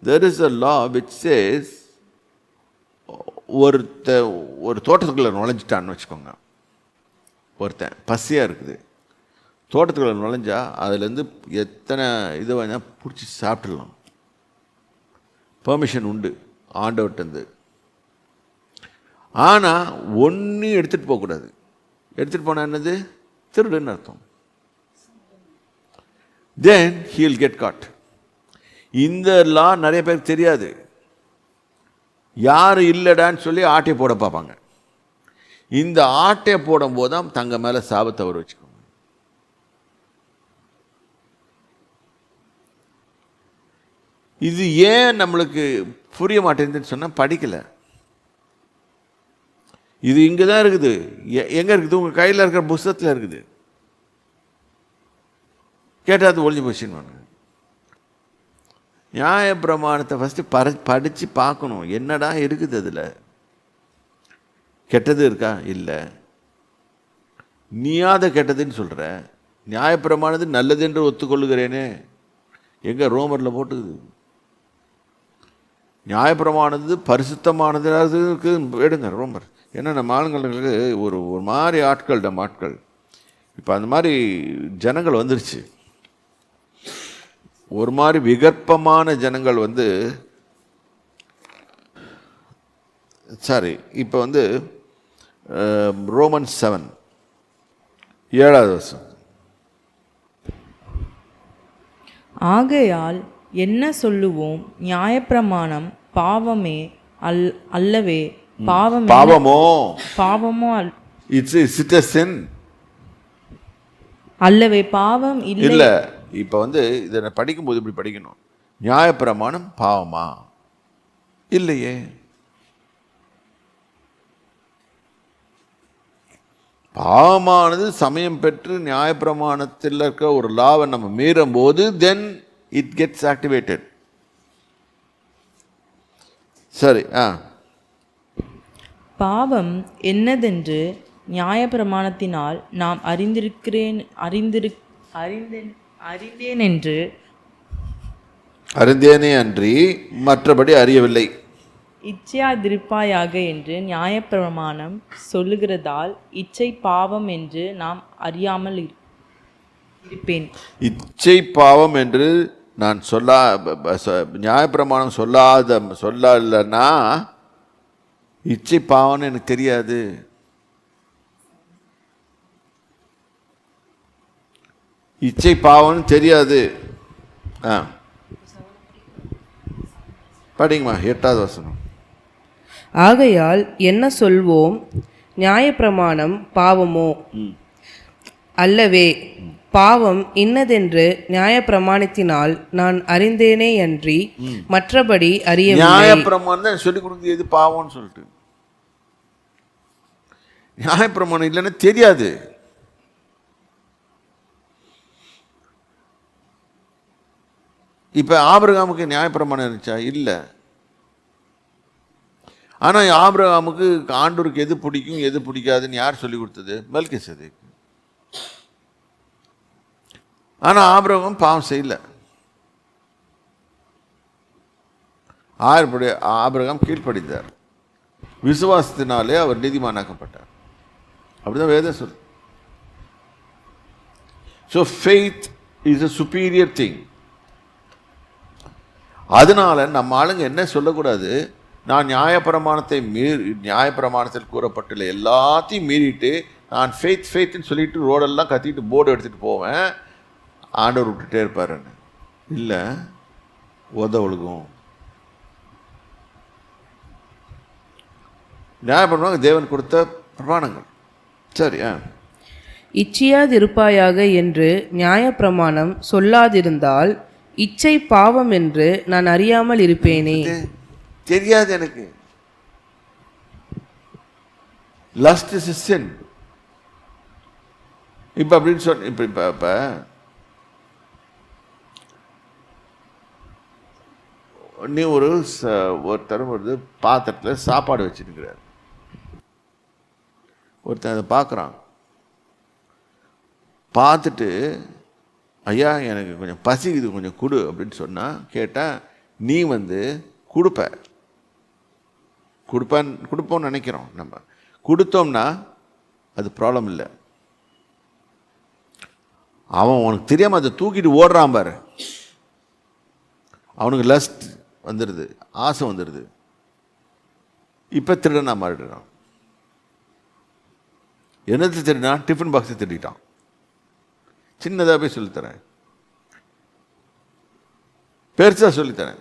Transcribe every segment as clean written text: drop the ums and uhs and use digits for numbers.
there is a law which says ஒரு தோட்டத்துக்குள்ளே நுழைஞ்சிட்டான்னு வச்சுக்கோங்க. ஒருத்தன் பசியாக இருக்குது, தோட்டத்துக்குள்ளே நுழைஞ்சா அதுலேருந்து எத்தனை இது வேணால் பிடிச்சி சாப்பிட்றலாம். பெர்மிஷன் உண்டு ஆண்டவர்கிட்டருந்து. ஆனால் ஒன்றையும் எடுத்துகிட்டு போகக்கூடாது. எடுத்துகிட்டு போனால் என்னது? திருடுன்னு அர்த்தம். தென் he will get caught. இந்த லா நிறைய பேருக்கு தெரியாது. யார் இல்லைடான்னு சொல்லி ஆட்டையை போட பார்ப்பாங்க. இந்த ஆட்டையை போடும்போது தான் தங்க மேலே சாபத்தை அவர் வச்சுக்கோங்க. இது ஏன் நம்மளுக்கு புரிய மாட்டேங்குதுன்னு சொன்னால் படிக்கலை. இது இங்கே தான் இருக்குது. எங்கே இருக்குது? உங்கள் கையில் இருக்கிற புஸ்தகத்தில் இருக்குது. கேட்டால் அது ஒழிஞ்சு போச்சுன்னு. நியாய பிரமாணத்தை ஃபஸ்ட்டு படித்து பார்க்கணும். என்னடா இருக்குது அதில்? கெட்டது இருக்கா? இல்லை. நீயாத கெட்டதுன்னு சொல்கிற. நியாயப்பிரமானது நல்லது என்று ஒத்துக்கொள்ளுகிறேனே, எங்கே? ரோமரில் போட்டுக்குது. நியாயப்பிரமானது பரிசுத்தமானது எடுங்க ரோமர். ஏன்னா நம்ம ஆளுங்களுக்கு ஒரு மாதிரி ஆட்கள் இப்போ அந்த மாதிரி ஜனங்கள் வந்துருச்சு. ஒரு மாதிரி விகற்பமான ஜனங்கள் இப்போ ரோமன்ஸ் 7 7வது வசனம். ஆகையால் என்ன சொல்லுவோம்? நியாயப்பிரமாணம் பாவமே அல்லவே? பாவமோ அல்லவே? பாவம் இல்லை. இப்போ இதை படிக்கும்போது இப்படி படிக்கணும். நியாயப்பிரமாணம் பாவமா? இல்லையே. பாவமானது சமயம் பெற்று நியாயப்பிரமாணத்தில் இருக்க ஒரு லாவை நம்ம மீறும் போது தென் இட் கெட்ஸ் ஆக்டிவேட்டட். சரி. பாவம் என்னதென்று நியாயப்பிரமாணத்தினால் நாம் அறிந்தேனே அன்றி மற்றபடி அறியவில்லை. இச்சையாதிருப்பாயாக என்று நியாயப்பிரமாணம் சொல்லுகிறதால் இச்சை பாவம் என்று நாம் அறியாமல் இருப்பேன். இச்சை பாவம் என்று நான் நியாயப்பிரமாணம் சொல்லலைன்னா இச்சை பாவம்னு எனக்கு தெரியாது. இச்சை பாவம்னு தெரியாது. படிங்கம்மா 8வது வசனம். ஆகையால் என்ன சொல்வோம்? நியாயப்பிரமாணம் பாவமோ? அல்லவே? பாவம் இன்னதென்று நியாயப்பிரமாணத்தினால் நான் அறிந்தேனே அன்றி மற்றபடி அறியவில்லை. நியாயப்பிரமாணம் சொல்லிக் கொடுக்குது எது பாவம்னு சொல்லிட்டு. நியாயப்பிரமாணம் இல்லைன்னா தெரியாது. இப்போ ஆபிரகாமுக்கு நியாயப்பிரமாணம் இருந்துச்சா? இல்லை. ஆனால் ஆபிரகாமுக்கு ஆண்டவருக்கு எது பிடிக்கும் எது பிடிக்காதுன்னு யார் சொல்லி கொடுத்தது? மெல்கிசேதேக்கு. ஆனால் ஆபிரகாம் பாவம் செய்யல. ஆபிரகாம் கீழ்ப்படிந்தார். விசுவாசத்தினாலே அவர் நீதிமானாக்கப்பட்டார். அப்படிதான் வேதம் சொல்லு. So faith is a superior thing. அதனால நம்ம ஆளுங்க என்ன சொல்லக்கூடாது? நான் நியாயப்பிரமாணத்தில் கூறப்பட்டுள்ள எல்லாத்தையும் மீறிட்டு நான் ஃபெய்த்னு சொல்லிட்டு ரோடெல்லாம் கத்திட்டு போர்டு எடுத்துகிட்டு போவேன், ஆண்டவர் விட்டுட்டே இருப்பாருன்னு. இல்லை, ஒழுகும். நியாயப்பிரமாணம் தேவன் கொடுத்த பிரமாணங்கள். சரி. இச்சையாதிருப்பாயாக என்று நியாயப்பிரமாணம் சொல்லாதிருந்தால் இச்சை பாவம் என்று நான் அறியாமல் இருப்பேனே. தெரியாது எனக்கு. Lust is a sin. இப்போ அப்படின்னு சொன்ன இப்போ நீ ஒருத்தர் பாத்திரத்தில் சாப்பாடு வச்சுருக்கிறார். ஒருத்தன் அதை பார்க்குறான். பார்த்துட்டு ஐயா எனக்கு கொஞ்சம் பசிக்குது, கொஞ்சம் கொடு அப்படின்னு சொன்னால் கேட்டால் நீ கொடுப்போம்னு நினைக்கிறோம். நம்ம கொடுத்தோம்னா அது ப்ராப்ளம் இல்லை. அவன் உனக்கு தெரியாமல் அதை தூக்கிட்டு ஓடுறான் பாரு, அவனுக்கு லஸ்ட் வந்துடுது, ஆசை வந்துடுது. இப்போ திருடனா மாறிடுறான். என்னது திருடினா? டிஃபன் பாக்ஸை திருடிட்டான். சின்னதாக போய் சொல்லித்தரேன், பெருசாக சொல்லித்தரேன்.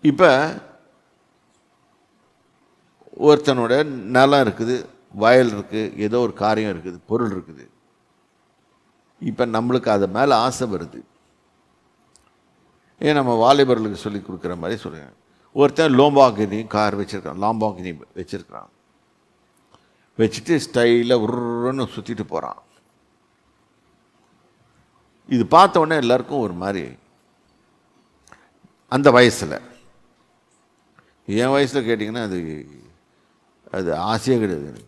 இப்போ ஒருத்தனோட நிலம் இருக்குது, வயல் இருக்குது, ஏதோ ஒரு காரியம் இருக்குது, பொருள் இருக்குது. இப்போ நம்மளுக்கு அது மேலே ஆசை வருது. ஏன் நம்ம வாலிபர்களுக்கு சொல்லி கொடுக்குற மாதிரி சொல்லுங்கள். ஒருத்தன் லாம்பார்கினி கார் வச்சுருக்கிறான். வச்சுட்டு ஸ்டைலாக உருன்னு சுற்றிட்டு போகிறான். இது பார்த்த உடனே எல்லாருக்கும் ஒரு மாதிரி. அந்த வயசில், என் வயசில் கேட்டிங்கன்னா அது ஆசையே கிடையாது.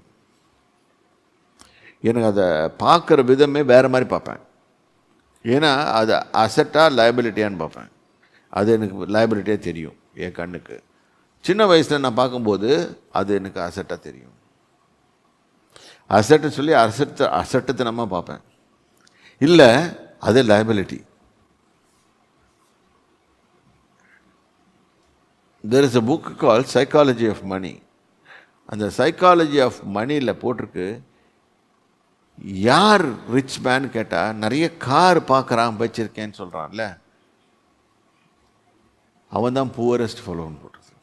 எனக்கு அதை பார்க்குற விதமே வேறு மாதிரி பார்ப்பேன். ஏன்னா அது அசட்டா லைபிலிட்டியான்னு பார்ப்பேன். அது எனக்கு லைபிலிட்டியாக தெரியும் என் கண்ணுக்கு. சின்ன வயசில் நான் பார்க்கும்போது அது எனக்கு அசட்டாக தெரியும். அசட்டு சொல்லி அசட்டுத்தனமாக பார்ப்பேன். இல்லை, அது liability. There is a book called Psychology of Money. அந்த சைக்காலஜி ஆஃப் மணியில் போட்டிருக்கு, யார் ரிச் மேன் கேட்டால் நிறைய கார் பார்க்குறான் வச்சிருக்கேன்னு சொல்கிறான்ல, அவன் தான் புவரஸ்ட் ஃபெலோன்னு போட்டிருக்கு.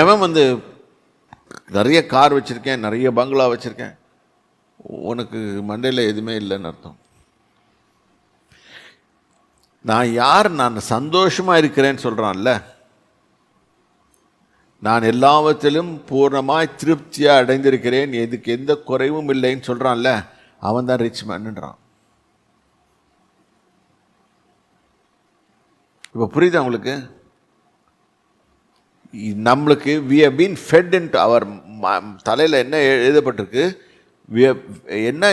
எவன் நிறைய கார் வச்சுருக்கேன், நிறைய பங்களா வச்சுருக்கேன், உனக்கு மண்டையில் எதுவுமே இல்லைன்னு அர்த்தம். நான் சந்தோஷமாக இருக்கிறேன்னு சொல்கிறான்ல, நான் எல்லாவற்றிலும் பூர்ணமாய் திருப்தியாக அடைந்திருக்கிறேன், எதுக்கு எந்த குறைவும் இல்லைன்னு சொல்கிறான்ல, அவன் தான் ரிச் மேன்ன்றான். இப்போ புரியுதா உங்களுக்கு? நம்மளுக்கு we have been fed into our தலையில் என்ன எழுதப்பட்டிருக்கு, என்ன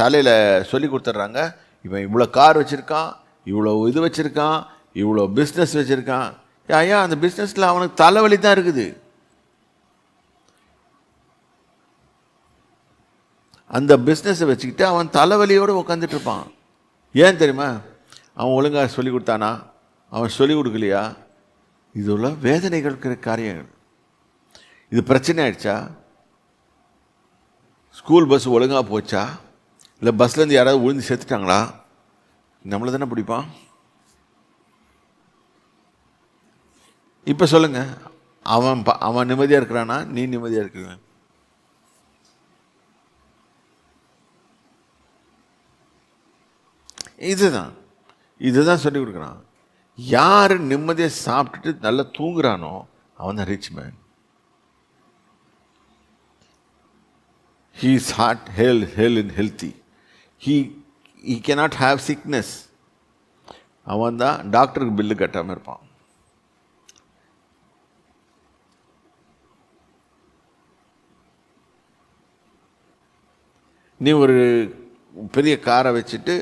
தலையில் சொல்லி கொடுத்துட்றாங்க, இவன் இவ்வளோ கார் வச்சுருக்கான், இவ்வளோ இது வச்சுருக்கான், இவ்வளோ பிஸ்னஸ் வச்சுருக்கான். ஐயா, அந்த பிஸ்னஸில் அவனுக்கு தலைவலி தான் இருக்குது. அந்த பிஸ்னஸை வச்சுக்கிட்டு அவன் தலைவலியோடு உட்காந்துட்டு இருப்பான். ஏன் தெரியுமா? அவன் ஒழுங்காக சொல்லி கொடுத்தானா, அவன் சொல்லி கொடுக்கலையா? இதுள்ள வேதனைகள் காரியங்கள். இது பிரச்சனை ஆயிடுச்சா? ஸ்கூல் பஸ் ஒழுங்காக போச்சா, இல்லை பஸ்லேருந்து யாராவது விழுந்து செத்துட்டாங்களா, நம்மளை தானே பிடிப்பான். இப்போ சொல்லுங்கள், அவன் நிம்மதியாக இருக்கிறானா, நீ நிம்மதியாக இருக்கிற? இதுதான் சொல்லி கொடுக்குறான். யார் நிம்மதியாக சாப்பிட்டுட்டு நல்லா தூங்குறானோ அவன் தான் rich man. He is heart, health and healthy. He cannot have sickness. அவன் தான் டாக்டருக்கு பில்லு கட்டாமல் இருப்பான். நீ ஒரு பெரிய காரை வச்சுட்டு,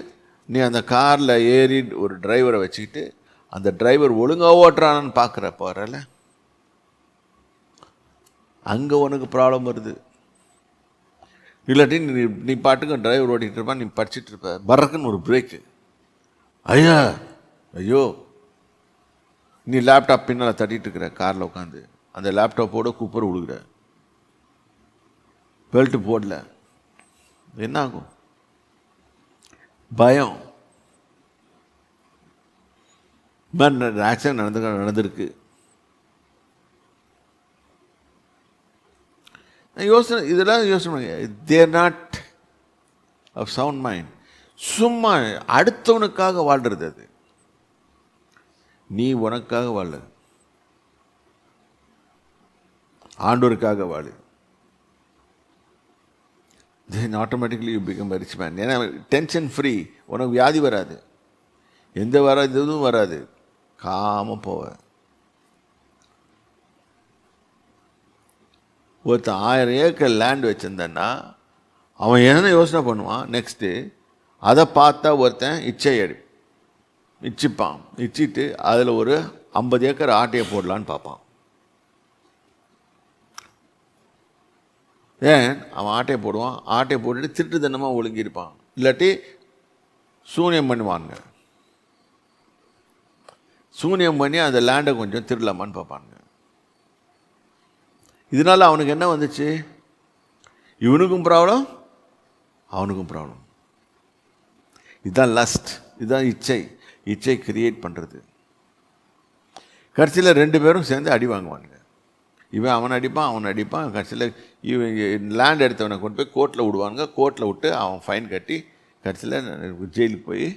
நீ அந்த காரில் ஏறி ஒரு டிரைவரை வச்சுக்கிட்டு, அந்த டிரைவர் ஒழுங்காக ஓட்டுறான்னு பார்க்குற போகிறல, அங்கே உனக்கு ப்ராப்ளம் வருது. இல்லாட்டி நீ பாட்டுக்கு டிரைவர் ஓட்டிகிட்டு இருப்பான், நீ படிச்சுட்டு இருப்ப, பறக்குன்னு ஒரு பிரேக்கு, ஐயோ, நீ லேப்டாப் பின்னால் தட்டிகிட்டு இருக்கிற காரில் உட்காந்து, அந்த லேப்டாப்போட குப்பர் விழுகிற, பெல்ட்டு போடல, என்ன ஆகும்? பயம். ஆக்சிடென்ட் நடந்திருக்கு. இதெல்லாம் யோசனை பண்ணுங்க. They're not of sound mind. சும்மா அடுத்தவனுக்காக வாழ்றது அது. நீ உனக்காக வாழ, ஆண்டவருக்காக வாழு. then automatically you become a rich man. ஏன்னா டென்ஷன் ஃப்ரீ, உனக்கு வியாதி வராது, எந்த இதுவும் வராது, காம போவ. ஒருத்தன் 1000 ஏக்கர் லேண்ட் வச்சுருந்தேன்னா அவன் என்ன யோசனை பண்ணுவான், நெக்ஸ்ட்டு அதை பார்த்தா ஒருத்தன் இச்சிப்பான், இச்சிட்டு அதில் ஒரு 50 ஏக்கர் ஆட்டையை போடலான்னு பார்ப்பான். ஏன் அவன் ஆட்டையை போடுவான், ஆட்டையை போட்டுட்டு திருட்டுத்தனமாக ஒழுங்கியிருப்பான், இல்லாட்டி சூனியம் பண்ணுவானுங்க. சூனியம் பண்ணி அந்த லேண்டை கொஞ்சம் திருடலாமான்னு பார்ப்பானுங்க. இதனால் அவனுக்கு என்ன வந்துச்சு, இவனுக்கும் ப்ராப்ளம் அவனுக்கும் ப்ராப்ளம். இதுதான் லஸ்ட், இதுதான் இச்சை கிரியேட் பண்ணுறது. கடைசியில் 2 பேரும் சேர்ந்து அடி வாங்குவானுங்க. இவன் அவன் அடிப்பான். கடைசியில் இவன் லேண்ட் எடுத்தவனை கொண்டு போய் கோர்ட்டில் விடுவானுங்க. கோர்ட்டில் விட்டு அவன் ஃபைன் கட்டி கடைசியில் ஜெயிலுக்கு போய்.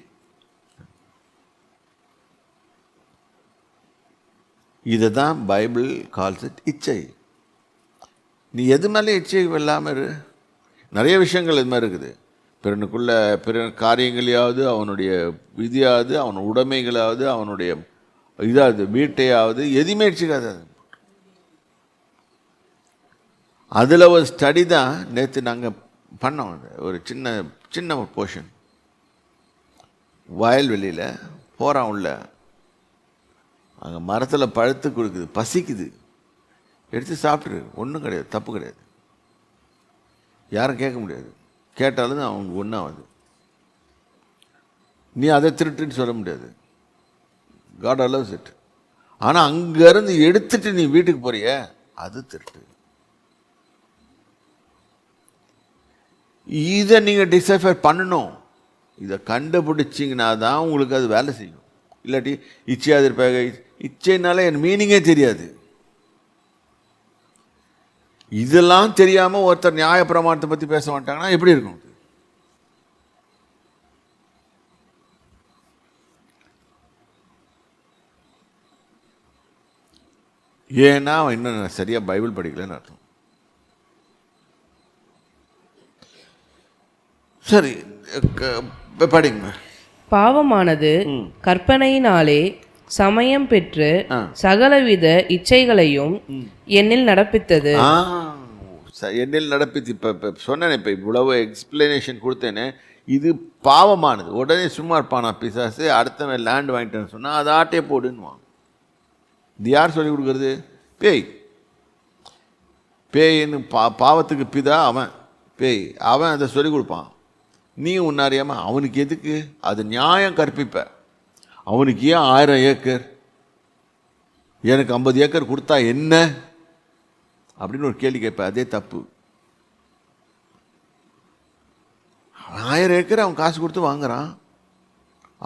இதை தான் பைபிள் கால்ஸ் இட் இச்சை. நீ எது மேலே இச்சை இல்லாமல் இரு. நிறைய விஷயங்கள் இது மாதிரி இருக்குது. பிற காரியங்களையாவது, அவனுடைய விதியாவது, அவன் உடைமைகளாவது, அவனுடைய இதாவது வீட்டையாவது எதுவுமே வச்சுக்காது. அதில் ஒரு ஸ்டடி தான் நேற்று நாங்கள் பண்ணோம். ஒரு சின்ன போர்ஷன். வயல்வெளியில் போகிறான் உள்ள, அங்கே மரத்தில் பழுத்து கொடுக்குது, பசிக்குது, எடுத்து சாப்பிட்ரு, ஒன்றும் கிடையாது, தப்பு கிடையாது, யாரும் கேட்க முடியாது. கேட்டாலும் அவங்க ஒன்றாவது. நீ அதை திருட்டுன்னு சொல்ல முடியாது. God allows it. ஆனால் அங்கேருந்து எடுத்துட்டு நீ வீட்டுக்கு போறிய, அது திருட்டு. இதை நீங்கள் டிசைஃபர் பண்ணணும். இதை கண்டுபிடிச்சிங்கன்னா தான் உங்களுக்கு அது வேலை செய்யும். இல்லாட்டி இச்சையாது இருப்பாங்க. இச்சைனால என் மீனிங்கே தெரியாது. இதெல்லாம் தெரியாமல் ஒருத்தர் நியாயப்பிரமாணத்தை பற்றி பேச மாட்டாங்கன்னா எப்படி இருக்கும்? ஏன்னா அவன் இன்னும் சரியாக பைபிள் படிக்கலன்னு அர்த்தம். சரி, படிங்க. பாவமானது கற்பனையினாலே சமயம் பெற்று சகலவித இச்சைகளையும் என்னில் நடப்பித்தது. என்னில் நடப்பித்து. இப்போ சொன்னேன், இப்போ இவ்வளவு எக்ஸ்பிளனேஷன் கொடுத்தேனே, இது பாவமானது. உடனே சும்மா இருப்பானா பிசாசு? அடுத்தவன் லேண்ட் வாங்கிட்டேன்னு சொன்னால் அதை ஆட்டையே போடுன்னுவான். இது யார் சொல்லிக் கொடுக்குறது? பேயின்னு பாவத்துக்கு பிதா அவன், பேய். அவன் அதை சொல்லிக் கொடுப்பான். நீ உன்னாரியாமல் அவனுக்கு எதுக்கு அது நியாயம் கற்பிப்ப? அவனுக்கு ஏன் 1000 ஏக்கர், எனக்கு 50 ஏக்கர் கொடுத்தா என்ன அப்படின்னு ஒரு கேள்வி கேட்பேன். அதே தப்பு. 1000 ஏக்கர் அவன் காசு கொடுத்து வாங்குறான்.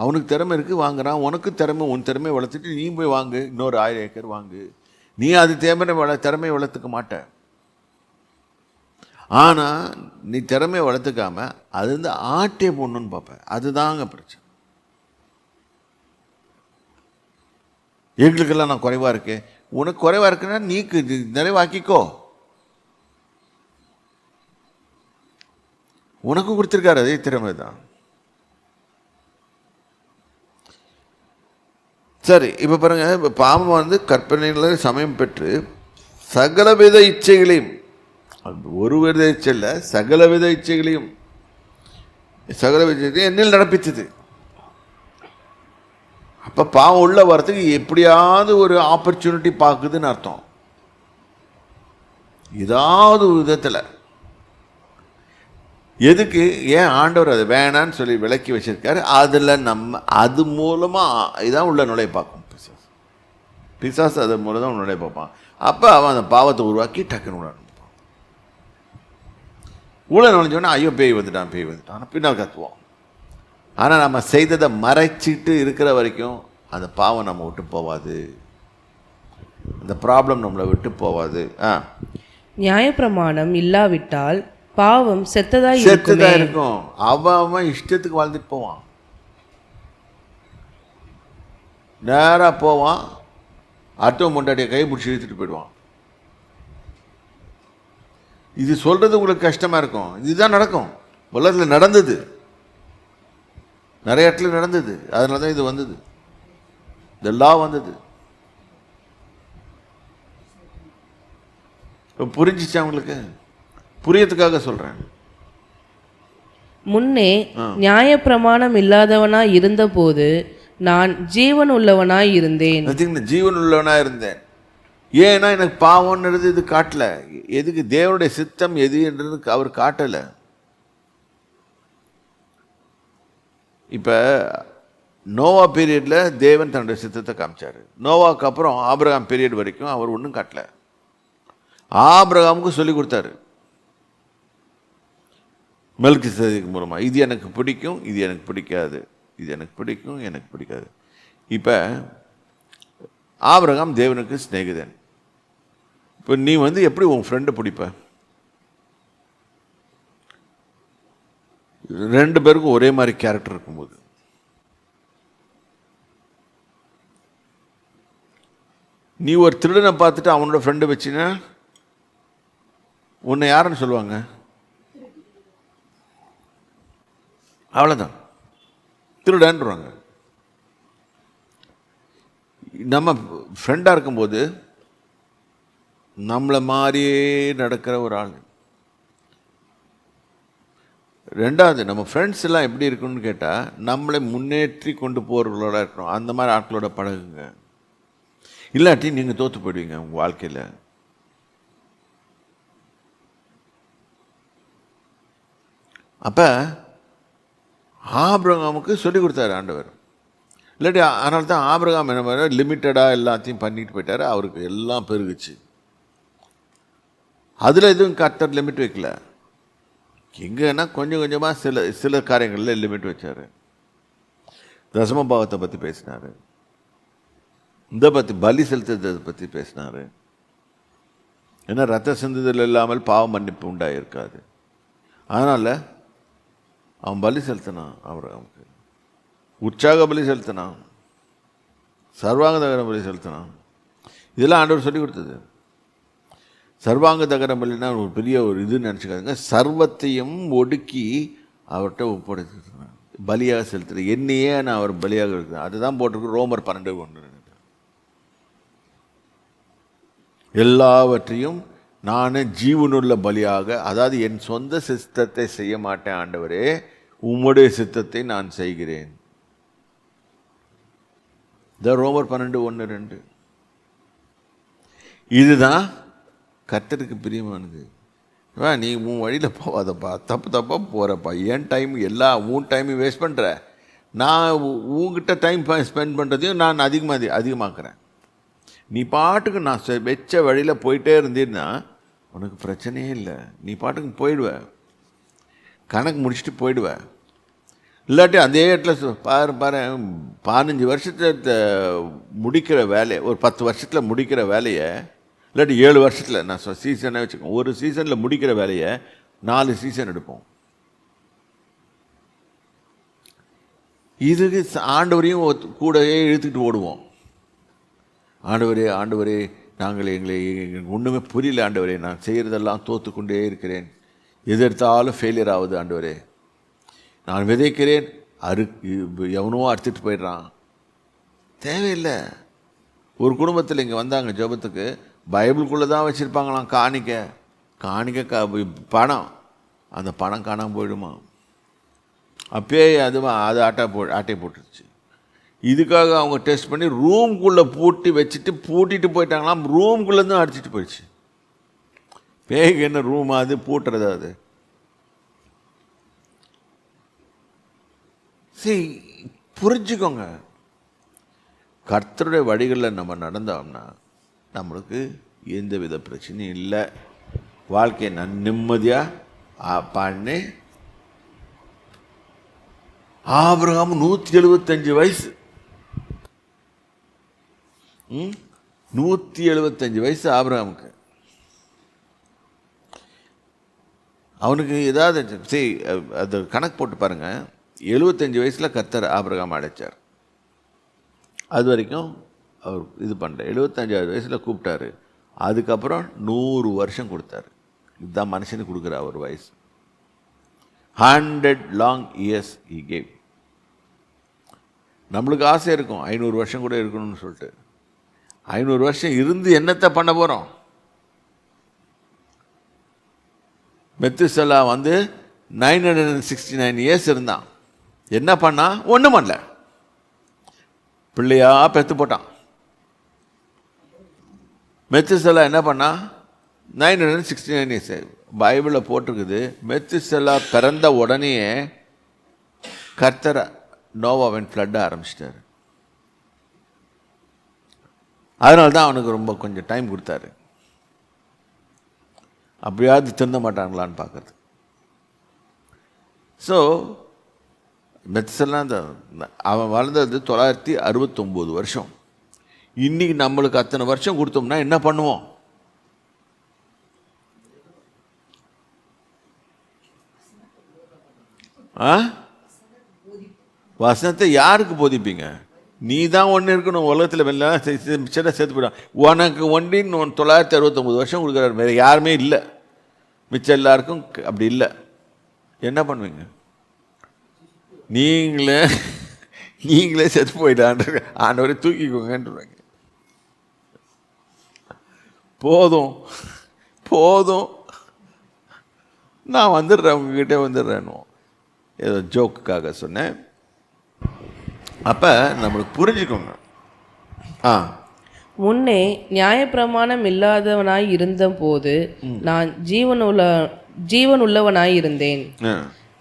அவனுக்கு திறமை இருக்குது, வாங்குறான். உனக்கு திறமை, உன் திறமையை வளர்த்துட்டு நீ போய் வாங்கு, இன்னொரு 1000 ஏக்கர் வாங்கு. நீ அது திறமையை வளர்த்துக்க மாட்ட. ஆனால் நீ திறமையை வளர்த்துக்காம அது வந்து ஆட்டே போடணுன்னு பார்ப்பேன். அதுதாங்க பிரச்சனை. எங்களுக்கெல்லாம் நான் குறைவாக இருக்கேன். உனக்கு குறைவாக இருக்குன்னா நீ நிறைவாக்கிக்கோ. உனக்கும் கொடுத்துருக்காரு அதே திறமை தான். சரி, இப்போ பாருங்க. இப்போ பாவம் வந்து கற்பனையில் சமயம் பெற்று சகலவித இச்சைகளையும், ஒரு வித இச்சை இல்லை, சகலவித இச்சைகளையும் என்னில் நடப்பித்தது. அப்போ பாவம் உள்ள வரத்துக்கு எப்படியாவது ஒரு ஆப்பர்ச்சுனிட்டி பார்க்குதுன்னு அர்த்தம். ஏதாவது விதத்தில். எதுக்கு? ஏன் ஆண்டவர் அதை வேணான்னு சொல்லி விளக்கி வச்சிருக்காரு. அதில் அது மூலமாக இதான் உள்ள நுழைய பார்க்கும் பிசாசு. அது மூலம் தான் நுழைய பார்ப்பான். அப்போ அவன் அந்த பாவத்தை உருவாக்கி டக்குன்னு உள்ள அனுப்பான். உள்ள நுழைஞ்சோன்னா ஐயோ பேய் வந்துட்டான் பின்னால் கத்துவோம். ஆனால் நம்ம செய்ததை மறைச்சிட்டு இருக்கிற வரைக்கும் அந்த பாவம் நம்ம விட்டு போவாது, அந்த ப்ராப்ளம் நம்மளை விட்டு போவாது. நியாயப்பிரமாணம் இல்லாவிட்டால் பாவம் செத்ததா இருக்கும். அவன் இஷ்டத்துக்கு வாழ்ந்துட்டு போவான். நேராக போவான், அடுத்த முண்டாட்டிய கை பிடிச்சி இழுத்துட்டு போயிடுவான். இது சொல்றது உங்களுக்கு கஷ்டமா இருக்கும். இதுதான் நடக்கும். உலகத்தில் நடந்தது, நிறைய இடத்துல நடந்தது. அதனால தான் இது வந்தது, இந்த லா வந்தது. புரிஞ்சிச்சா உங்களுக்கு? புரியத்துக்காக சொல்கிறேன். முன்னே நியாயப்பிரமாணம் இல்லாதவனாய் இருந்தபோது நான் ஜீவன் உள்ளவனாய் இருந்தேன். ஜீவன் உள்ளவனா இருந்தேன். ஏன்னா எனக்கு பாவம்ன்றது இது காட்டல. எதுக்கு? தேவனுடைய சித்தம் எது என்றது அவர் காட்டல. இப்ப நோவா பீரியட்ல தேவன் தன்னுடைய சித்தத்தை காமிச்சாரு. நோவாக்கு அப்புறம் ஆபிரகாம் பீரியட் வரைக்கும் அவர் ஒன்றும் காட்டல. ஆபிரகாமுக்கு சொல்லி கொடுத்தாரு மெல்கிசேதேக்கு மூலமா, இது எனக்கு பிடிக்கும், இது எனக்கு பிடிக்காது, இது எனக்கு பிடிக்கும், எனக்கு பிடிக்காது. இப்போ ஆபிரகாம் தேவனுக்கு சிநேகிதன். இப்போ நீ எப்படி உன் ஃப்ரெண்டை பிடிப்ப? ரெண்டு பேருக்கும் ஒரே மாதிரி கேரக்டர் இருக்கும்போது நீ ஒரு திருடனை பார்த்துட்டு அவனோட ஃப்ரெண்டை வச்சினா உன்னை யாருன்னு சொல்லுவாங்க? அவ்வளோதான், திருடன்றாங்க. நம்ம ஃப்ரெண்டாக இருக்கும்போது நம்மளை மாதிரியே நடக்கிற ஒரு ஆள். ரெண்டாவது, நம்ம ஃப்ரெண்ட்ஸ் எல்லாம் எப்படி இருக்குன்னு கேட்டால் நம்மளை முன்னேற்றி கொண்டு போகிறவர்களோட இருக்கணும். அந்த மாதிரி ஆட்களோட பழகுங்க. இல்லாட்டி நீங்கள் தோற்று போயிடுவீங்க உங்கள் வாழ்க்கையில். அப்போ ஆபிரகாமுக்கு சொல்லி கொடுத்தாரு ஆண்டவர். இல்லாட்டி அதனால தான் ஆபிரகாம் என்ன பண்ண லிமிட்டடாக எல்லாத்தையும் பண்ணிட்டு போயிட்டாரு. அவருக்கு எல்லாம் பெருகுச்சு. அதில் எதுவும் கர்த்தர் லிமிட் வைக்கல. எங்கன்னா கொஞ்சம் கொஞ்சமாக சில காரியங்களில் லிமிட் வச்சார். தசம பாவத்தை பற்றி பேசினார், பலி செலுத்துறதை பற்றி பேசினார். ஏன்னா ரத்த சிந்துதல் இல்லாமல் பாவ மன்னிப்பு உண்டாயிருக்காது. அதனால் அவன் பலி செலுத்தினான். அவருக்கு உற்சாக பலி செலுத்தினான், சர்வாங்க தகன பலி செலுத்தினான். இதெல்லாம் ஆண்டவர் சொல்லி கொடுத்தது. சர்வாங்க தகன பலினா ஒரு பெரிய ஒரு இதுன்னு நினச்சிக்காதுங்க. சர்வத்தையும் ஒடுக்கி அவர்கிட்ட ஒப்படைச்சிருக்கிறான், பலியாக செலுத்துறேன், என்னையே நான் அவர் பலியாக இருக்கிறேன். அதுதான் போட்டிருக்கு ரோமர் 12:1. எல்லாவற்றையும் நான் ஜீவனுள்ள பலியாக, அதாவது என் சொந்த சித்தத்தை செய்ய மாட்டேன் ஆண்டவரே, உம்முடைய சித்தத்தை நான் செய்கிறேன். ரோமர் 12:1-2. இதுதான் கர்த்தருக்கு பிரியமானது. நீ உன் வழியில் போகாதப்பா, தப்பாக போகிறப்பா, என் டைம் உன் டைமையும் வேஸ்ட் பண்ணுற, நான் உங்ககிட்ட டைம் ஸ்பெண்ட் பண்ணுறதையும் நான் அதிகமாக்குறேன். நீ பாட்டுக்கு நான் வச்ச வழியில் போயிட்டே இருந்தீன்னா உனக்கு பிரச்சனையே இல்லை. நீ பாட்டுக்கு போயிடுவ, கணக்கு முடிச்சுட்டு போயிடுவ. இல்லாட்டி அதே இடத்துல பாரு 15 வருஷத்தில் முடிக்கிற வேலையை ஒரு 10 வருஷத்தில் முடிக்கிற வேலையை, இல்லாட்டி 7 வருஷத்தில், நான் சீசனே வச்சுக்கோங்க, ஒரு சீசனில் முடிக்கிற வேலையை 4 சீசன் எடுப்போம். இதுக்கு ஆண்டவரையும் கூடவே இழுத்துக்கிட்டு ஓடுவோம். ஆண்டவரே எங்களுக்கு ஒன்றுமே புரியல ஆண்டவரே, நான் செய்கிறதெல்லாம் தோற்று கொண்டே இருக்கிறேன், எதிர்த்தாலும் ஃபெயிலியர் ஆகுது ஆண்டவரே, நான் விதைக்கிறேன், எவனோ அறுத்துட்டு போயிடுறான். தேவையில்லை. ஒரு குடும்பத்தில் இங்கே வந்தாங்க ஜெபத்துக்கு, பைபிளுக்குள்ளே தான் வச்சுருப்பாங்களாம் காணிக்க பணம். அந்த பணம் காணாமல் போயிடுமா? அப்பயே அது ஆட்டை போட்டுருச்சு. இதுக்காக அவங்க டெஸ்ட் பண்ணி ரூம்குள்ளே பூட்டிட்டு போயிட்டாங்களாம். ரூம்குள்ளேருந்து அடிச்சிட்டு போயிடுச்சு. பேய்க்கு என்ன ரூம் அது பூட்டுறது? அது சரி, புரிஞ்சுக்கோங்க. கர்த்தருடைய வழிகளில் நம்ம நடந்தோம்னா நம்மளுக்கு எந்த வித பிரச்சனையும் இல்லை. வாழ்க்கையை நான் நிம்மதியாக பண்ணி. ஆபிரகாம் 175 வயசு, 175 வயசு ஆபிரகாமுக்கு. அவனுக்கு ஏதாவது சரி, அது கணக்கு போட்டு பாருங்கள். 75 வயசில் கர்த்தர் ஆபிரகாம் அடைச்சார். அது வரைக்கும் அவர் இது பண்ணல. 75வது வயசில் கூப்பிட்டாரு. அதுக்கப்புறம் 100 வருஷம் கொடுத்தாரு. இதுதான் மனுஷனுக்கு கொடுக்குற அவர் வயசு. 100 long years he gave. நம்மளுக்கு ஆசை இருக்கும் 500 வருஷம் கூட இருக்கணும்னு சொல்லிட்டு. 500 வருஷம் இருந்து என்னத்தை பண்ண போகிறோம்? மெத்துசலா 969 இயர்ஸ் இருந்தான். என்ன பண்ணா? ஒன்றும் பண்ணல, பிள்ளையா பெற்று போட்டான். மெத்துசலா என்ன பண்ணா? 969 இயர்ஸ். பைபிளில் போட்டிருக்குது, மெத்துசலா பிறந்த உடனே கர்த்தர் நோவாவின் ஃப்ளட் ஆரம்பிச்சிட்டாரு. அதனால தான் அவனுக்கு ரொம்ப கொஞ்சம் டைம் கொடுத்தாரு, அப்படியாவது திருந்த மாட்டாங்களான்னு பார்க்குறது. ஸோ மெத்செல்லாம் அவன் வளர்ந்தது 969 வருஷம். இன்னைக்கு நம்மளுக்கு அத்தனை வருஷம் கொடுத்தோம்னா என்ன பண்ணுவோம்? வசனத்தை யாருக்கு போதிப்பீங்க? நீ தான் ஒன்று இருக்கணும் உலகத்தில் வெளிலாம் சேர்த்து போயிடும். உனக்கு ஒன்றின்னு 969 வருஷம் கொடுக்குறாரு, வேறு யாருமே இல்லை, மிச்சம் எல்லாருக்கும் அப்படி இல்லை. என்ன பண்ணுவீங்க? நீங்களே செத்து போயிட்டான்ற ஆண்டவரை தூக்கிக்கோங்கன்றாங்க. போதும் போதும், நான் வந்துடுறேன், உங்ககிட்ட வந்துடுறேன்னு ஏதோ ஜோக்குக்காக சொன்னேன். அப்போ நம்மளுக்கு புரிஞ்சுக்கோங்க. முன்னே நியாயப்பிரமாணம் இல்லாதவனாய் இருந்தபோது நான் ஜீவன் உள்ளவனாய் இருந்தேன்.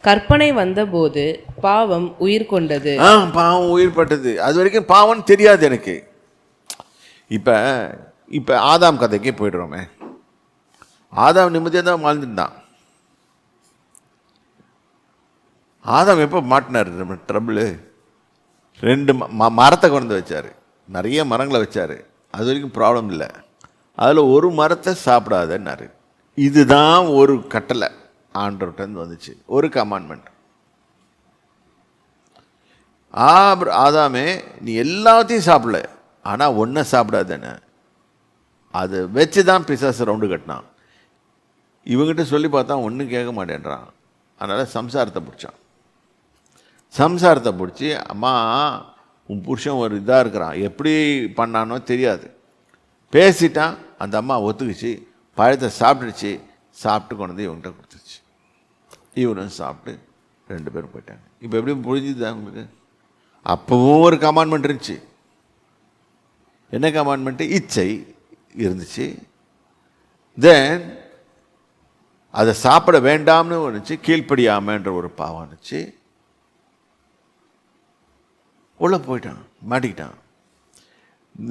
கற்பனை வந்தபோது பாவம் உயிர் கொண்டது. பாவம் உயிர் பட்டது. அது வரைக்கும் பாவம் தெரியாது எனக்கு. இப்போ ஆதாம் கதைக்கே போய்டுறோமே. ஆதாம் நிம்மதியாக தான் வாழ்ந்துருந்தான். ஆதாம் எப்போ மாட்டினார் ட்ரபிள்? 2 மரத்தை கொண்டு வச்சார், நிறைய மரங்களை வச்சார், அது வரைக்கும் ப்ராப்ளம் இல்லை. அதில் ஒரு மரத்தை சாப்பிடாதன்னாரு. இதுதான் ஒரு கட்டளை ஆண்டவர்கிட்ட வந்துச்சு, ஒரு கமாண்ட்மெண்ட். ஆதாமே, நீ எல்லாத்தையும் சாப்பிடல, ஆனால் ஒன்றை சாப்பிடாதேன்னு. அதை வச்சு தான் பிசாசு ரவுண்டு கட்டினான். இவங்ககிட்ட சொல்லி பார்த்தா ஒன்றும் கேட்க மாட்டேன்றான். அதனால் சம்சாரத்தை பிடிச்சான். சம்சாரத்தை பிடிச்சி, அம்மா உன் புருஷன் ஒரு இதாக இருக்கிறான், எப்படி பண்ணானோ தெரியாது, பேசிட்டான். அந்த அம்மா ஒத்துக்குச்சு, பழத்தை சாப்பிட்டுச்சு. சாப்பிட்டு கொண்டு வந்து இவங்ககிட்ட கொடுத்துச்சு. இவனும் சாப்பிட்டு 2 பேரும் போயிட்டாங்க. இப்போ எப்படி புரிஞ்சுது உங்களுக்கு? அப்பவும் ஒரு கமாண்ட்மெண்ட் இருந்துச்சு. என்ன கமாண்ட்மெண்ட்டு? இச்சை இருந்துச்சு. தென் அதை சாப்பிட வேண்டாம்னு இருந்துச்சு, கீழ்ப்படியாமன்ற ஒரு பாவம் இருந்துச்சு. உள்ளே போயிட்டான், மாட்டிக்கிட்டான்.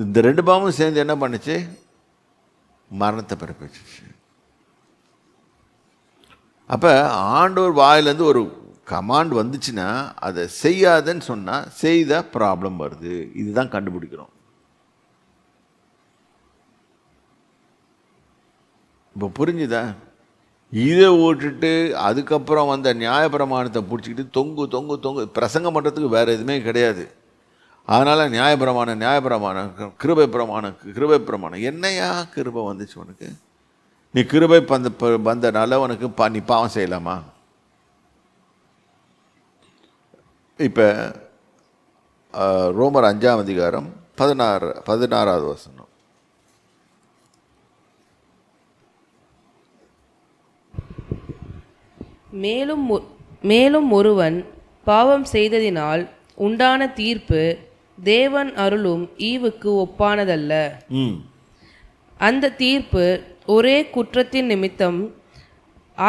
இந்த 2 பாவமும் சேர்ந்து என்ன பண்ணுச்சு? மரணத்தை பிறப்பிச்சிச்சு. அப்போ ஆண்டவர் வாயிலேருந்து ஒரு கமாண்ட் வந்துச்சுன்னா அதை செய்யாதன்னு சொன்னால் செய்த ப்ராப்ளம் வருது. இதுதான் கண்டுபிடிக்கிறோம். இப்போ புரிஞ்சுதா? இதை விட்டுட்டு அதுக்கப்புறம் வந்த நியாயப்பிரமாணத்தை பிடிச்சிக்கிட்டு தொங்கு பிரசங்கம் பண்ணுறதுக்கு வேறு எதுவுமே கிடையாது. அதனால் நியாயப்பிரமாணம் கிருபை பிரமாணம். என்னையா கிருபை வந்துச்சு உனக்கு? நீ கிருபை வந்தனால உனக்கு நீ பாவம் செய்யலாமா? இப்போ ரோமர் 5ஆம் அதிகாரம் 16வது வசனம். மேலும் ஒருவன் பாவம் செய்ததினால் உண்டான தீர்ப்பு தேவன் அருளும் ஈவுக்கு ஒப்பானதல்ல. அந்த தீர்ப்பு ஒரே குற்றத்தின் நிமித்தம்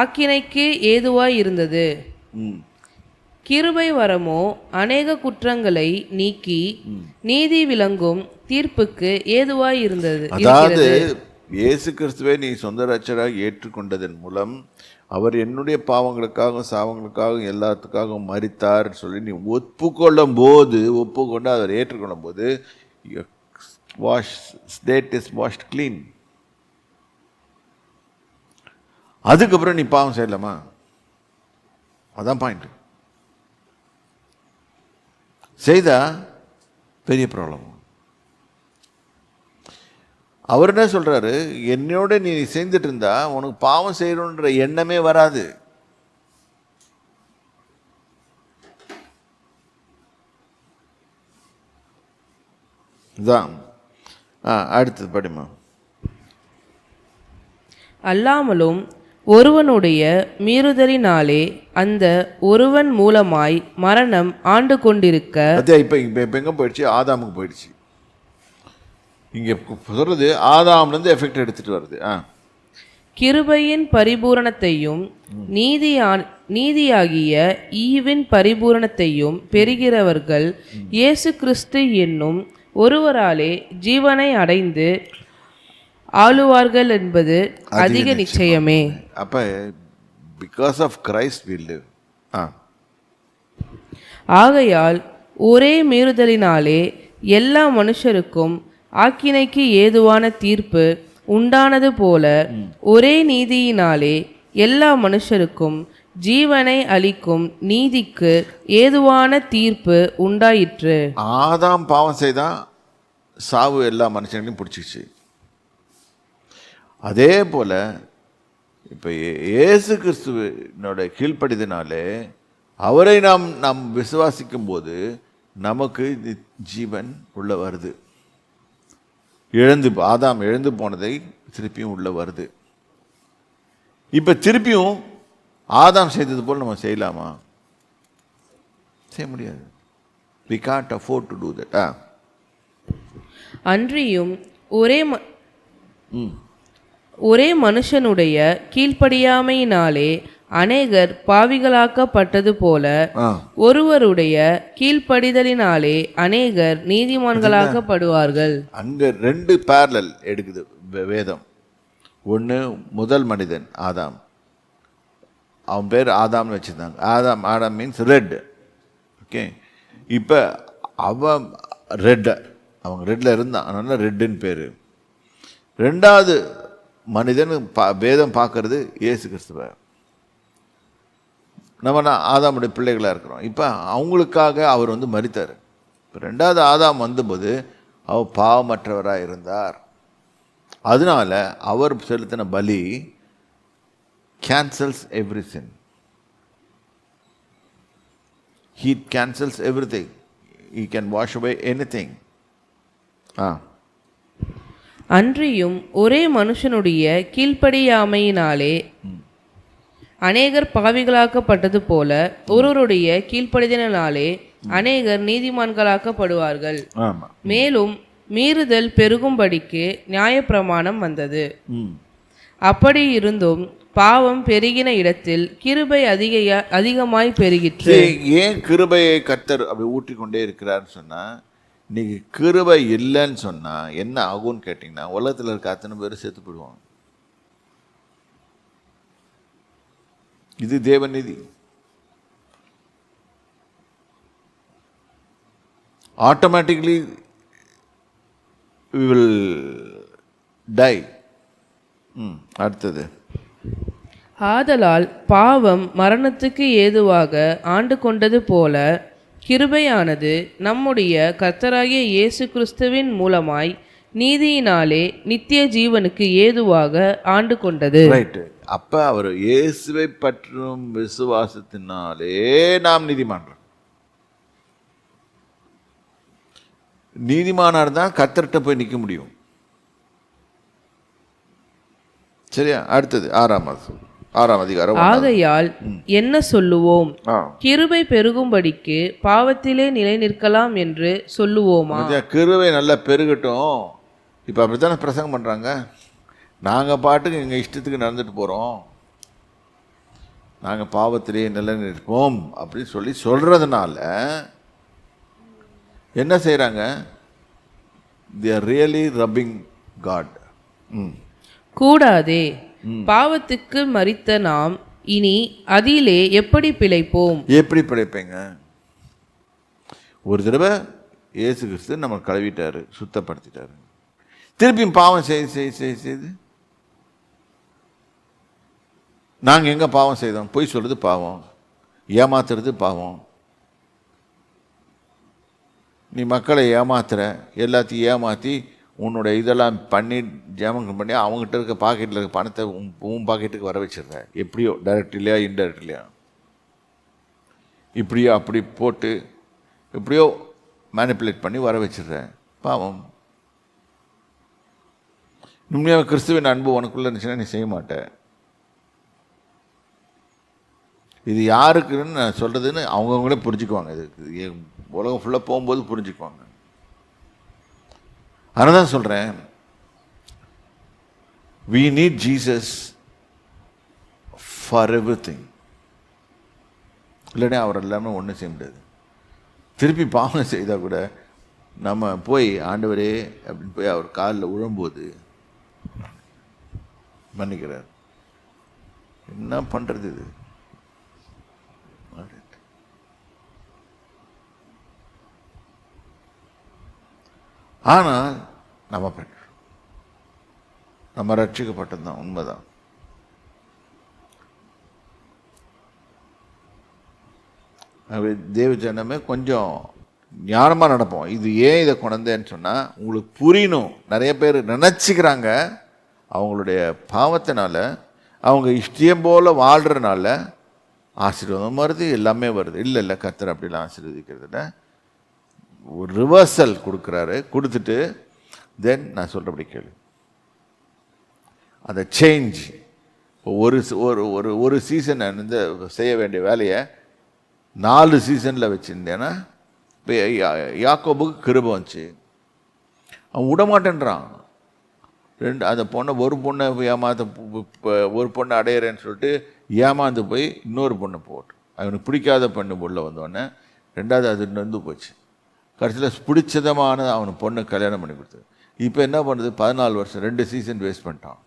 ஆக்கினைக்கு ஏதுவாய் இருந்தது. கிருபை வரமோ அநேக குற்றங்களை நீக்கி நீதி விளங்கும் தீர்ப்புக்கு ஏதுவாய் இருந்தது. அதாவது இயேசு கிறிஸ்துவை நீ சொந்த இரட்சகராக ஏற்றுக்கொண்டதன் மூலம் அவர் என்னுடைய பாவங்களுக்காகவும் சாவங்களுக்காகவும் எல்லாத்துக்காகவும் மரித்தார் சொல்லி நீ ஒப்புக்கொண்டு அவர் ஏற்றுக்கொள்ளும் போது ஸ்லேட் இஸ் வாஷ்ட் க்ளீன். அதுக்கப்புறம் நீ பாவம் செய்யலாமா? அதான் பாயிண்ட். செய்தா பெரிய ப்ராப்ளம். அவர் என்ன சொல்றாரு? என்னோட நீ சேர்ந்துட்டு இருந்தா உனக்கு பாவம் செய்யணுன்ற எண்ணமே வராது. தான் அடுத்தது படிமா. அல்லாமலும் ஒருவனுடைய மீறுதலினாலே அந்த ஒருவன் மூலமாய் மரணம் ஆண்டு கொண்டிருக்க. அதே இப்போ எங்கே போயிடுச்சு? ஆதாமுக்கு போயிடுச்சு. இங்கே சொல்றது ஆதாம்லேருந்து எஃபெக்ட் எடுத்துட்டு வருது. கிருபையின் பரிபூரணத்தையும் நீதியாகிய ஈவின் பரிபூரணத்தையும் பெறுகிறவர்கள் இயேசு கிறிஸ்து என்னும் ஒருவராலே ஜீவனை அடைந்து ஆளுவார்கள் என்பது அதிக நிச்சயமே. அப்ப because of Christ we live. ஆகையால் ஒரே மீறுதலினாலே எல்லா மனுஷருக்கும் ஆக்கினைக்கு ஏதுவான தீர்ப்பு உண்டானது போல ஒரே நீதியினாலே எல்லா மனுஷருக்கும் ஜீவனை அளிக்கும் நீதிக்கு ஏதுவான தீர்ப்பு உண்டாயிற்று. ஆதாம் பாவம் செய்தான், சாவு எல்லா மனுஷங்களையும் பிடிச்சிச்சு. அதே போல இப்போ இயேசு கிறிஸ்துவினோட கீழ்ப்படிதனாலே அவரை நாம் விசுவாசிக்கும் போது நமக்கு ஜீவன் உள்ள வருது. ஆதாம் இழந்து போனதை திருப்பியும் உள்ள வருது. இப்போ திருப்பியும் ஆதாம் செய்தது போல் நம்ம செய்யலாமா? செய்ய முடியாது. we can't afford to do that. அன்றியும் ஒரே மனுஷனுடைய கீழ்ப்படியாமையினாலே அநேகர் பாவிகளாக்கப்பட்டது போல ஒருவருடைய கீழ்ப்படிதலினாலே அநேகர் நீதிமான்களாக்கப்படுவார்கள். அங்க 2 பேரலல் எடுக்குது வேதம். ஒன்று முதல் மனிதன் ஆதாம், அவன் பேர் ஆதாம்னு வச்சுருந்தாங்க. ஆதாம் மீன்ஸ் ரெட். ஓகே, இப்போ அவன் அவங்க ரெட்டில் இருந்தான், அதனால ரெட்டுன்னு பேர். 2வது மனிதன் வேதம் பார்க்கறது இயேசு கிறிஸ்துவ. நம்ம ஆதாமுடைய பிள்ளைகளாக இருக்கிறோம். இப்போ அவங்களுக்காக அவர் மரித்தார். இப்போ 2வது ஆதாம் வந்தபோது அவர் பாவமற்றவராக இருந்தார். அதனால அவர் செலுத்தின பலி cancels every sin. He cancels everything. He can wash away anything. அன்றியும் ஒரே மனுஷனுடைய கீழ்ப்படியாமையினாலே அநேகர் பாவிகளாக்கப்பட்டது போல ஒருவருடைய கீழ்ப்படிதலினாலே அநேகர் நீதிமான்களாக்கப்படுவார்கள். மேலும் மீறுதல் பெருகும்படிக்கு நியாயப்பிரமாணம் வந்தது. அப்படி இருந்தும் பாவம் பெருகின இடத்தில் கிருபை அதிகமாய் பெருகிற்று. ஏன் கிருபையை கர்த்தர் அப்படி ஊற்றிக்கொண்டே இருக்கிறார்னு சொன்னா, இன்னைக்கு கிருபை இல்லைன்னு சொன்னா என்ன ஆகும்னு கேட்டீங்கன்னா, உலகத்தில் இருக்க அத்தனை பேர் செத்து போடுவாங்க. இது தேவநீதி. Automatically we will die. அடுத்தது, ஆதலால் பாவம் மரணத்துக்கு ஏதுவாக ஆண்டு கொண்டது போல கிருபையானது நம்முடைய கர்த்தராகிய இயேசு கிறிஸ்துவின் மூலமாய் நீதியினாலே நித்திய ஜீவனுக்கு ஏதுவாக ஆண்டு கொண்டது. ரைட்டு. அப்ப அவர் இயேசுவை பற்றும் விசுவாசத்தினாலே நாம் நீதிமான். நீதிமானார் தான் கர்த்தர்கிட்ட போய் நிற்க முடியும். சரியா? அடுத்தது 6ஆம் அதிகாரம். ஆகையால் என்ன சொல்லுவோம்? கிருபை பெருகும்படிக்கு பாவத்திலே நிலை நிற்கலாம் என்று சொல்லுவோமா? கிருபை நல்லா பெருகட்டும். இப்போ அப்படித்தானே பிரசங்கம் பண்ணுறாங்க. நாங்கள் பாட்டுக்கு எங்கள் இஷ்டத்துக்கு நடந்துட்டு போகிறோம், நாங்கள் பாவத்திலேயே நிலை நிற்போம் அப்படின்னு சொல்கிறதுனால என்ன செய்கிறாங்க? they are really rubbing God. கூடாதே, பாவத்துக்கு மரித்த நாம் இனி அதிலே எப்படி பிழைப்போம்? எப்படி பிழைப்பீங்க? ஒரு தடவை இயேசு கிறிஸ்து நம்ம கழுவிட்டாரு, சுத்தப்படுத்திட்டாரு. திருப்பியும் பாவம் செய்து நாங்கள் எங்கே பாவம் செய்தோம்? பொய் சொல்கிறது பாவம், ஏமாத்துறது பாவம். நீ மக்களை ஏமாத்துற, எல்லாத்தையும் ஏமாற்றி உன்னோட இதெல்லாம் பண்ணி ஜாமம் பண்ணி அவங்ககிட்ட இருக்க பாக்கெட்டில் இருக்க பணத்தை உன் பாக்கெட்டுக்கு வர வச்சிடுற. எப்படியோ டைரக்ட்லியா இன்டைரக்ட்லியா இப்படியோ அப்படி போட்டு எப்படியோ மேனிப்புலேட் பண்ணி வர வச்சிடுற. பாவம். உண்மையாக கிறிஸ்துவின் அன்பு உனக்குள்ளே இருந்துச்சுன்னா நீ செய்ய மாட்ட. இது யாருக்குன்னு நான் சொல்கிறதுன்னு அவங்கவுங்களே புரிஞ்சுக்குவாங்க. இது உலகம் ஃபுல்லாக போகும்போது புரிஞ்சுக்குவாங்க. அதனால தான் சொல்கிறேன், we need Jesus for everything. இல்லைன்னா அவர் எல்லாமே ஒன்றும் செய்ய முடியாது. திருப்பி பாவம் செய்தால் கூட நம்ம போய் ஆண்டவரே அப்படின்னு போய் அவர் காலில் விழும்போது மன்னிக்கிறார். என்ன பண்ணுறது இது? ஆனால் நம்ம ரட்சிக்கப்பட்டது தான், உண்மைதான். தேவ ஜனமே கொஞ்சம் ஞானமாக நடப்போம். இது ஏன் இதை கொண்டேன்னு சொன்னால் உங்களுக்கு புரியணும். நிறைய பேர் நினச்சிக்கிறாங்க அவங்களுடைய பாவத்தினால, அவங்க இஷ்டம் போல் வாழ்கிறனால ஆசீர்வாதம் வருது, எல்லாமே வருது. இல்லை கர்த்தர் அப்படிலாம் ஆசீர்வதிக்கிறதுல ஒரு ரிவர்சல் கொடுக்குறாரு. கொடுத்துட்டு தென் நான் சொல்கிறபடி கேளு, அந்த சேஞ்ச். ஒரு ஒரு ஒரு சீசன் வந்து செய்ய வேண்டிய வேலையை 4 சீசனில் வச்சுருந்தேன்னா, இப்போ யாக்கோபுக்கு கிருபை வந்துச்சு, அவன் விடமாட்டேன்றான். அந்த ஒரு பொண்ணை ஒரு பொண்ணை அடையிறேன்னு சொல்லிட்டு ஏமாந்து போய் இன்னொரு பொண்ணை போட்டு, அவனுக்கு பிடிக்காத பொண்ணு உள்ள வந்தோடனே 2வது அது நொந்து போச்சு. கடைசியில் பிடிச்சதமான அவனுக்கு பொண்ணை கல்யாணம் பண்ணி கொடுத்தது. இப்போ என்ன பண்ணுது, 14 வருஷம் 2 சீசன் வேஸ்ட் பண்ணிட்டான்.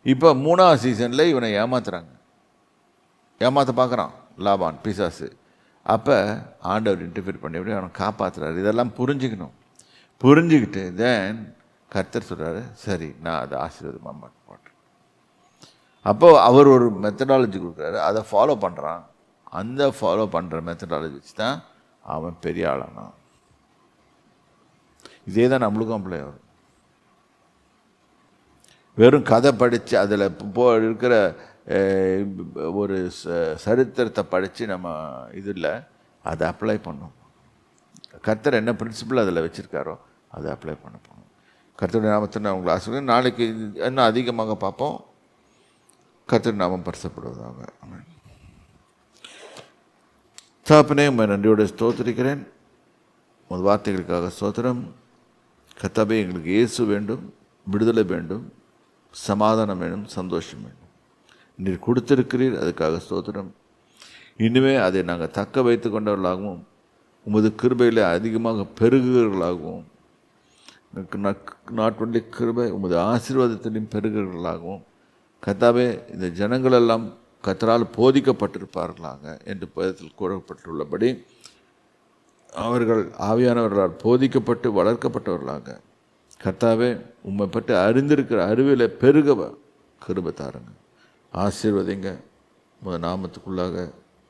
இப்போ 3வது சீசனில் இவனை ஏமாத்துறாங்க, ஏமாற்ற பார்க்குறான் லாபான் பிசாசு. அப்போ ஆண்டவர் இன்டர்ஃபியர் பண்ணி எப்படி அவனை காப்பாற்றுறாரு. இதெல்லாம் புரிஞ்சுக்கணும். புரிஞ்சுக்கிட்டு தென் கர்த்தர் சொல்கிறாரு, சரி நான் அதை ஆசீர்வாதமாக போட்டேன். அப்போது அவர் ஒரு மெத்தடாலஜி கொடுக்குறாரு, அதை ஃபாலோ பண்ணுறான். அந்த ஃபாலோ பண்ணுற மெத்தடாலஜி வச்சு தான் அவன் பெரிய ஆளானான். இதே தான் நம்மளுக்கும் அப்ளை ஆகும். வெறும் கதை படித்து அதில் இருக்கிற ஒரு சரித்திரத்தை படித்து நம்ம இதில் அதை அப்ளை பண்ணோம். கர்த்தர் என்ன பிரின்சிபல் அதில் வச்சுருக்காரோ அதை அப்ளை பண்ண போகணும். கர்த்தருடைய நாமத்தை நான் உங்களை ஆசீர்வதிக்கிறேன். நாளைக்கு இன்னும் அதிகமாக பார்ப்போம். கர்த்தர் நாமம் பரிசுத்தப்படுவதாக. ஆமென். தகப்பனே, உம்மை நன்றியோடு ஸ்தோத்திரிக்கிறேன். உமது வார்த்தைகளுக்காக ஸ்தோத்திரம். கர்த்தாவே, எங்களுக்கு இயேசு வேண்டும், விடுதலை வேண்டும், சமாதானம் வேணும், சந்தோஷம் வேணும். நீர் கொடுத்திருக்கிறீர், அதுக்காக ஸ்தோத்திரம். இனிமே அதை நாங்கள் தக்க வைத்து கொண்டவர்களாகவும் உமது கிருபையில் அதிகமாக பெருகுகிறவர்களாகவும், நாட் ஒன்லி கிருபை, உமது ஆசீர்வாதத்திலையும் பெருகுகிறவர்களாகவும், கர்த்தாவே இந்த ஜனங்களெல்லாம் கர்த்தரால் போதிக்கப்பட்டிருப்பார்களாக என்று பதத்தில் கூறப்பட்டுள்ளபடி அவர்கள் ஆவியானவர்களால் போதிக்கப்பட்டு வளர்க்கப்பட்டவர்களாக, கர்த்தாவே உம்மை பற்றி அறிந்திருக்கிற அறிவியலை பெருக கிருபை தாருங்க, ஆசீர்வதிங்க. உமது நாமத்துக்குள்ளாக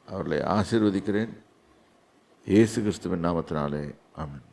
அவர்களை ஆசீர்வதிக்கிறேன், இயேசு கிறிஸ்துவின் நாமத்தினாலே. ஆமென்.